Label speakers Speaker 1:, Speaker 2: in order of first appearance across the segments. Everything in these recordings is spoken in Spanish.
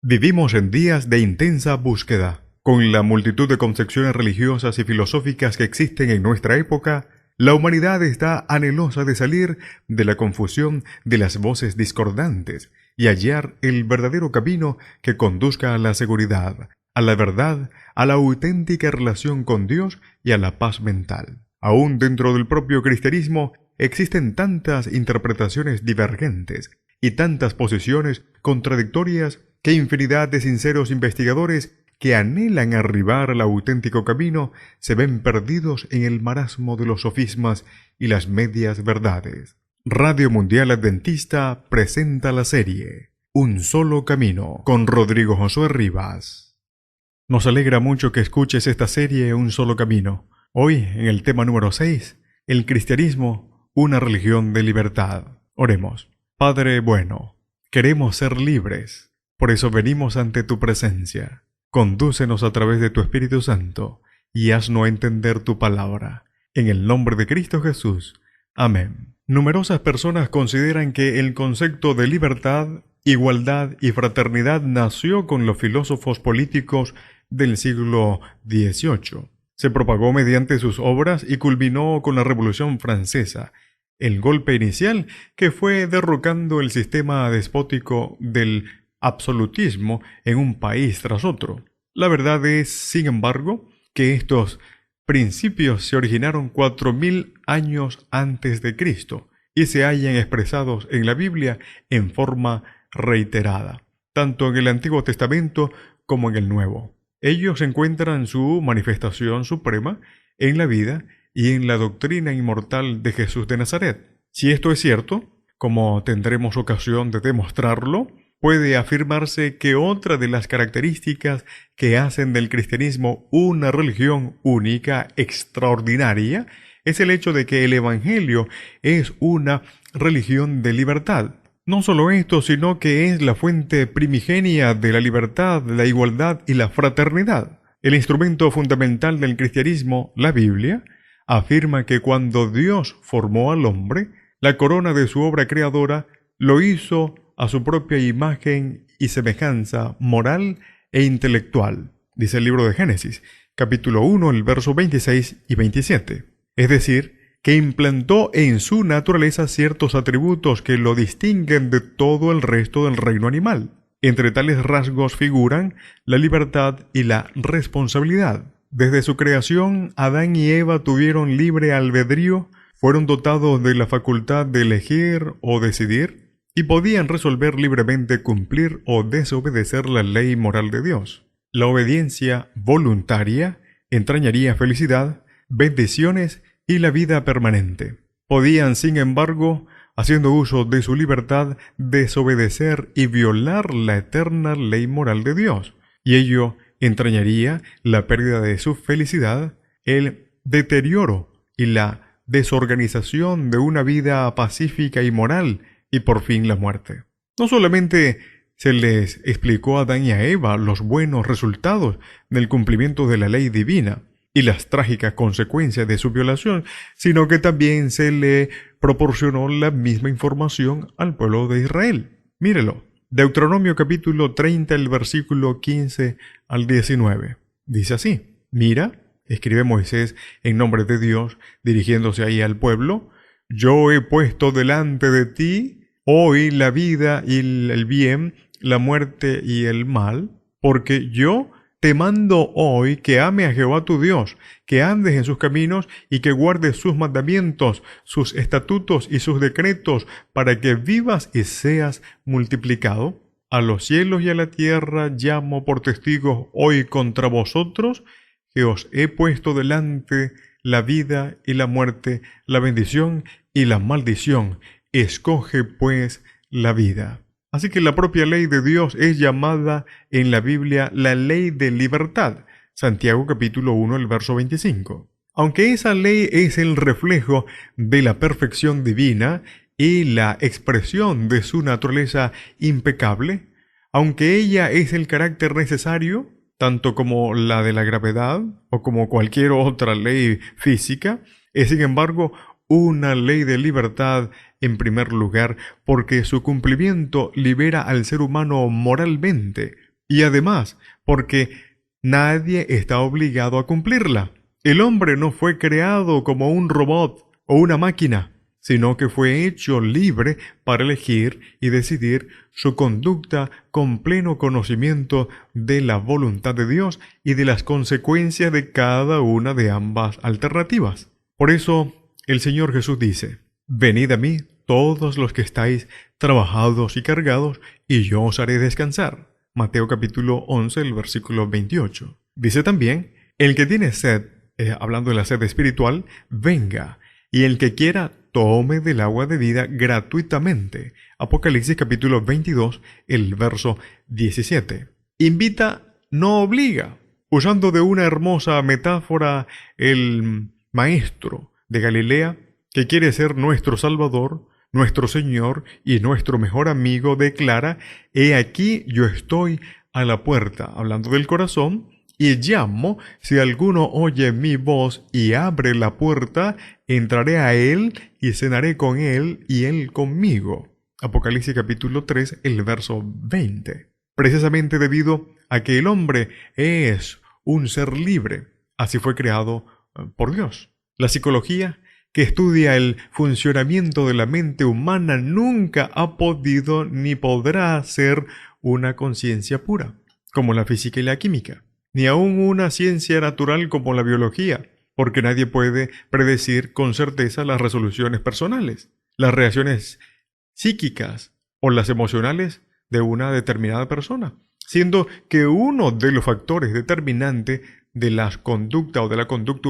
Speaker 1: Vivimos en días de intensa búsqueda. Con la multitud de concepciones religiosas y filosóficas que existen en nuestra época, la humanidad está anhelosa de salir de la confusión de las voces discordantes y hallar el verdadero camino que conduzca a la seguridad, a la verdad, a la auténtica relación con Dios y a la paz mental. Aún dentro del propio cristianismo existen tantas interpretaciones divergentes y tantas posiciones contradictorias que infinidad de sinceros investigadores que anhelan arribar al auténtico camino se ven perdidos en el marasmo de los sofismas y las medias verdades. Radio Mundial Adventista presenta la serie Un Solo Camino con Rodrigo Josué Rivas. Nos alegra mucho que escuches esta serie Un Solo Camino. Hoy, en el tema número 6, el cristianismo, una religión de libertad. Oremos. Padre bueno, queremos ser libres. Por eso venimos ante tu presencia. Condúcenos a través de tu Espíritu Santo y haznos entender tu palabra. En el nombre de Cristo Jesús. Amén. Numerosas personas consideran que el concepto de libertad, igualdad y fraternidad nació con los filósofos políticos del siglo XVIII. Se propagó mediante sus obras y culminó con la Revolución Francesa, el golpe inicial que fue derrocando el sistema despótico del absolutismo en un país tras otro. La verdad es, sin embargo, que estos principios se originaron 4000 años antes de Cristo y se hallan expresados en la Biblia en forma reiterada, tanto en el Antiguo Testamento como en el Nuevo. Ellos encuentran su manifestación suprema en la vida y en la doctrina inmortal de Jesús de Nazaret. Si esto es cierto, como tendremos ocasión de demostrarlo, puede afirmarse que otra de las características que hacen del cristianismo una religión única, extraordinaria, es el hecho de que el Evangelio es una religión de libertad. No solo esto, sino que es la fuente primigenia de la libertad, la igualdad y la fraternidad. El instrumento fundamental del cristianismo, la Biblia, afirma que cuando Dios formó al hombre, la corona de su obra creadora lo hizo a su propia imagen y semejanza moral e intelectual, dice el libro de Génesis, capítulo 1, el verso 26 y 27. Es decir, que implantó en su naturaleza ciertos atributos que lo distinguen de todo el resto del reino animal. Entre tales rasgos figuran la libertad y la responsabilidad. Desde su creación, Adán y Eva tuvieron libre albedrío, fueron dotados de la facultad de elegir o decidir, y podían resolver libremente cumplir o desobedecer la ley moral de Dios. La obediencia voluntaria entrañaría felicidad, bendiciones y la vida permanente. Podían, sin embargo, haciendo uso de su libertad, desobedecer y violar la eterna ley moral de Dios, y ello entrañaría la pérdida de su felicidad, el deterioro y la desorganización de una vida pacífica y moral, y por fin la muerte. No solamente se les explicó a Adán y a Eva los buenos resultados del cumplimiento de la ley divina y las trágicas consecuencias de su violación, sino que también se le proporcionó la misma información al pueblo de Israel. Mírelo, Deuteronomio capítulo 30, el versículo 15 al 19. Dice así: Mira, escribe Moisés en nombre de Dios, dirigiéndose ahí al pueblo, yo he puesto delante de ti hoy la vida y el bien, la muerte y el mal, porque yo te mando hoy que ame a Jehová tu Dios, que andes en sus caminos y que guardes sus mandamientos, sus estatutos y sus decretos, para que vivas y seas multiplicado. A los cielos y a la tierra llamo por testigos hoy contra vosotros, que os he puesto delante la vida y la muerte, la bendición y la maldición. Escoge, pues, la vida. Así que la propia ley de Dios es llamada en la Biblia la ley de libertad. Santiago capítulo 1, el verso 25. Aunque esa ley es el reflejo de la perfección divina y la expresión de su naturaleza impecable, aunque ella es el carácter necesario, tanto como la de la gravedad o como cualquier otra ley física, es sin embargo una ley de libertad en primer lugar, porque su cumplimiento libera al ser humano moralmente, y además porque nadie está obligado a cumplirla. El hombre no fue creado como un robot o una máquina, sino que fue hecho libre para elegir y decidir su conducta con pleno conocimiento de la voluntad de Dios y de las consecuencias de cada una de ambas alternativas. Por eso, el Señor Jesús dice: «Venid a mí todos los que estáis trabajados y cargados, y yo os haré descansar». Mateo capítulo 11, el versículo 28. Dice también: «El que tiene sed», hablando de la sed espiritual, «venga, y el que quiera, tome del agua de vida gratuitamente». Apocalipsis capítulo 22, el verso 17. Invita, no obliga. Usando de una hermosa metáfora, el maestro de Galilea, que quiere ser nuestro Salvador, nuestro Señor y nuestro mejor amigo, declara: «He aquí yo estoy a la puerta», hablando del corazón, «y llamo, si alguno oye mi voz y abre la puerta, entraré a él y cenaré con él y él conmigo». Apocalipsis capítulo 3, el verso 20. Precisamente debido a que el hombre es un ser libre, así fue creado por Dios. La psicología, que estudia el funcionamiento de la mente humana, nunca ha podido ni podrá ser una conciencia pura, como la física y la química, ni aún una ciencia natural como la biología, porque nadie puede predecir con certeza las resoluciones personales, las reacciones psíquicas o las emocionales de una determinada persona, siendo que uno de los factores determinantes de la conducta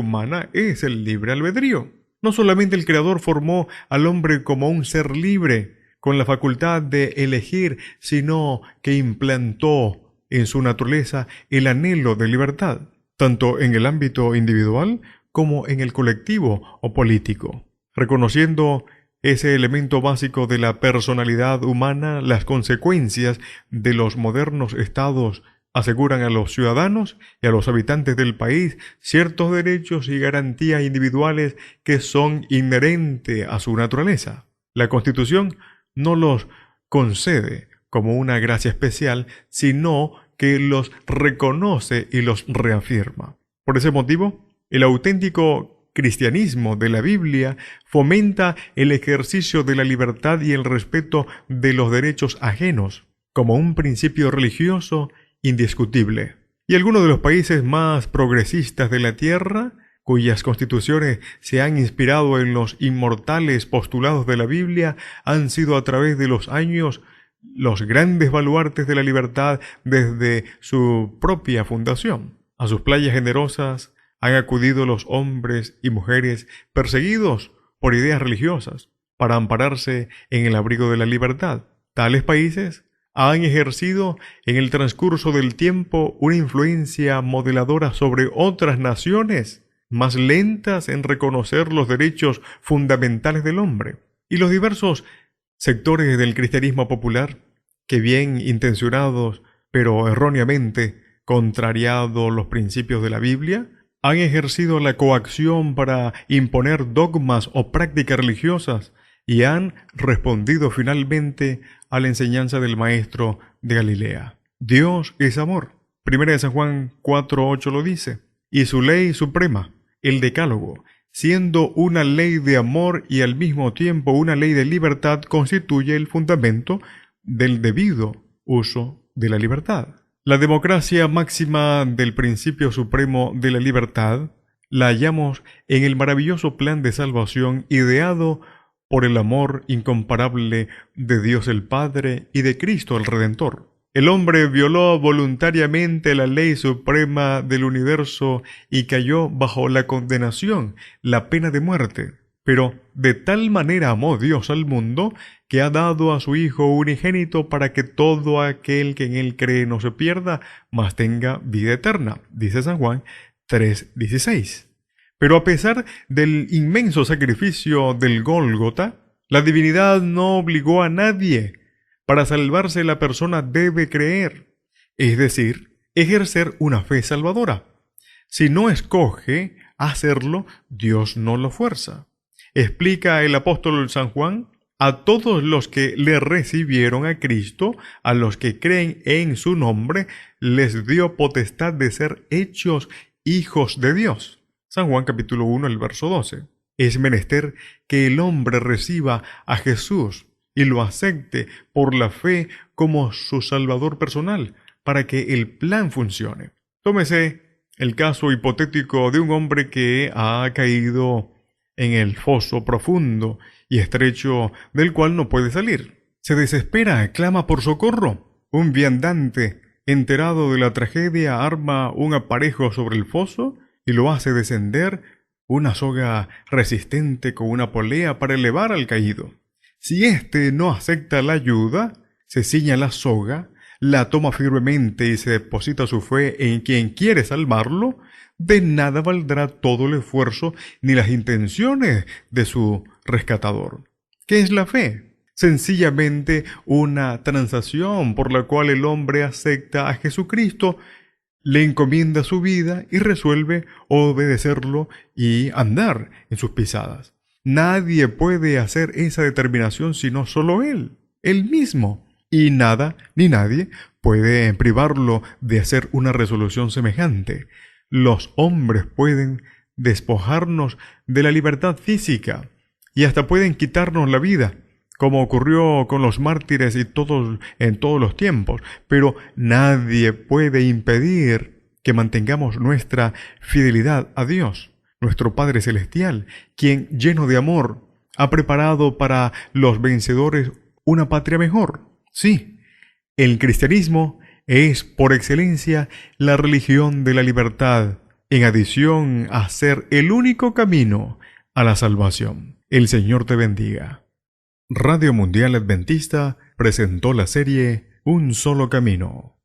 Speaker 1: humana es el libre albedrío. No solamente el Creador formó al hombre como un ser libre, con la facultad de elegir, sino que implantó en su naturaleza el anhelo de libertad, tanto en el ámbito individual como en el colectivo o político. Reconociendo ese elemento básico de la personalidad humana, las consecuencias de los modernos estados aseguran a los ciudadanos y a los habitantes del país ciertos derechos y garantías individuales que son inherentes a su naturaleza. La Constitución no los concede como una gracia especial, sino que los reconoce y los reafirma. Por ese motivo, el auténtico cristianismo de la Biblia fomenta el ejercicio de la libertad y el respeto de los derechos ajenos como un principio religioso indiscutible. Y algunos de los países más progresistas de la Tierra, cuyas constituciones se han inspirado en los inmortales postulados de la Biblia, han sido a través de los años los grandes baluartes de la libertad desde su propia fundación. A sus playas generosas han acudido los hombres y mujeres perseguidos por ideas religiosas para ampararse en el abrigo de la libertad. Tales países han ejercido en el transcurso del tiempo una influencia modeladora sobre otras naciones más lentas en reconocer los derechos fundamentales del hombre. Y los diversos sectores del cristianismo popular, que bien intencionados, pero erróneamente contrariados los principios de la Biblia, han ejercido la coacción para imponer dogmas o prácticas religiosas y han respondido finalmente a la enseñanza del Maestro de Galilea. Dios es amor. 1 San Juan 4:8 lo dice. Y su ley suprema, el Decálogo, siendo una ley de amor y al mismo tiempo una ley de libertad, constituye el fundamento del debido uso de la libertad. La democracia máxima del principio supremo de la libertad la hallamos en el maravilloso plan de salvación ideado por el amor incomparable de Dios el Padre y de Cristo el Redentor. El hombre violó voluntariamente la ley suprema del universo y cayó bajo la condenación, la pena de muerte. Pero de tal manera amó Dios al mundo que ha dado a su Hijo unigénito para que todo aquel que en él cree no se pierda, mas tenga vida eterna, dice San Juan 3:16. Pero a pesar del inmenso sacrificio del Gólgota, la divinidad no obligó a nadie. Para salvarse la persona debe creer, es decir, ejercer una fe salvadora. Si no escoge hacerlo, Dios no lo fuerza. Explica el apóstol San Juan: a todos los que le recibieron a Cristo, a los que creen en su nombre, les dio potestad de ser hechos hijos de Dios. San Juan capítulo 1, el verso 12. Es menester que el hombre reciba a Jesús y lo acepte por la fe como su Salvador personal, para que el plan funcione. Tómese el caso hipotético de un hombre que ha caído en el foso profundo y estrecho del cual no puede salir. Se desespera, clama por socorro. Un viandante, enterado de la tragedia, arma un aparejo sobre el foso y lo hace descender una soga resistente con una polea para elevar al caído. Si éste no acepta la ayuda, se ciña la soga, la toma firmemente y se deposita su fe en quien quiere salvarlo, de nada valdrá todo el esfuerzo ni las intenciones de su rescatador. ¿Qué es la fe? Sencillamente una transacción por la cual el hombre acepta a Jesucristo, le encomienda su vida y resuelve obedecerlo y andar en sus pisadas. Nadie puede hacer esa determinación sino solo él mismo. Y nada ni nadie puede privarlo de hacer una resolución semejante. Los hombres pueden despojarnos de la libertad física y hasta pueden quitarnos la vida, como ocurrió con los mártires en todos los tiempos, pero nadie puede impedir que mantengamos nuestra fidelidad a Dios, nuestro Padre Celestial, quien, lleno de amor, ha preparado para los vencedores una patria mejor. Sí, el cristianismo es por excelencia la religión de la libertad, en adición a ser el único camino a la salvación. El Señor te bendiga. Radio Mundial Adventista presentó la serie Un Solo Camino.